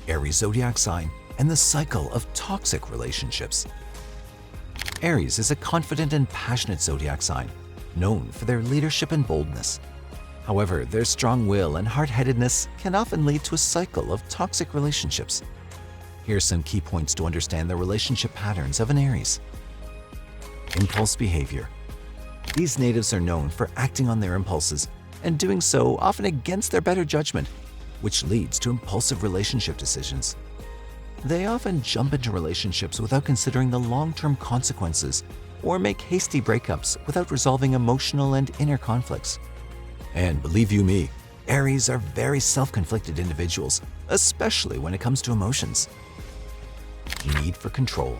Aries Zodiac sign, and the cycle of toxic relationships. Aries is a confident and passionate zodiac sign, known for their leadership and boldness. However, their strong will and hard-headedness can often lead to a cycle of toxic relationships. Here are some key points to understand the relationship patterns of an Aries. Impulse behavior. These natives are known for acting on their impulses and doing so often against their better judgment, which leads to impulsive relationship decisions. They often jump into relationships without considering the long-term consequences or make hasty breakups without resolving emotional and inner conflicts. And believe you me, Aries are very self-conflicted individuals, especially when it comes to emotions. Need for control.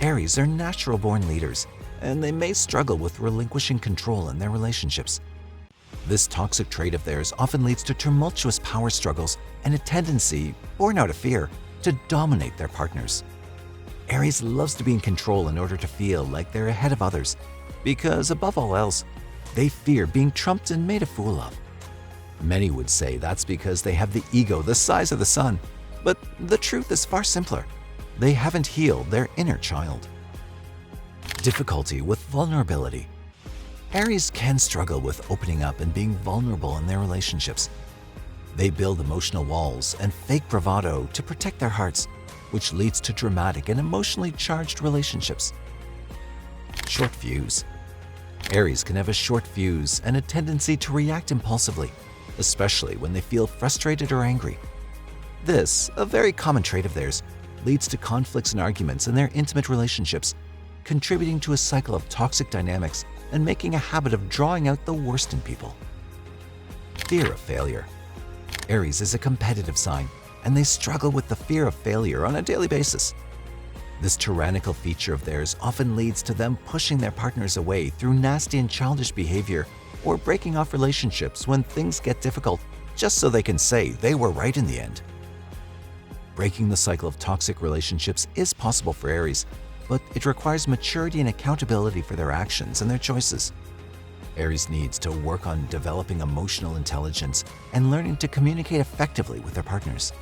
Aries are natural-born leaders, and they may struggle with relinquishing control in their relationships. This toxic trait of theirs often leads to tumultuous power struggles and a tendency, born out of fear, to dominate their partners. Aries loves to be in control in order to feel like they're ahead of others, because above all else, they fear being trumped and made a fool of. Many would say that's because they have the ego the size of the sun, but the truth is far simpler. They haven't healed their inner child. Difficulty with vulnerability. Aries can struggle with opening up and being vulnerable in their relationships. They build emotional walls and fake bravado to protect their hearts, which leads to dramatic and emotionally charged relationships. Short fuse. Aries can have a short fuse and a tendency to react impulsively, especially when they feel frustrated or angry. This, a very common trait of theirs, leads to conflicts and arguments in their intimate relationships, contributing to a cycle of toxic dynamics and making a habit of drawing out the worst in people. Fear of failure. Aries is a competitive sign, and they struggle with the fear of failure on a daily basis. This tyrannical feature of theirs often leads to them pushing their partners away through nasty and childish behavior or breaking off relationships when things get difficult just so they can say they were right in the end. Breaking the cycle of toxic relationships is possible for Aries, but it requires maturity and accountability for their actions and their choices. Aries needs to work on developing emotional intelligence and learning to communicate effectively with their partners.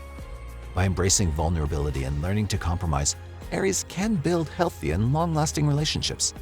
By embracing vulnerability and learning to compromise, Aries can build healthy and long-lasting relationships.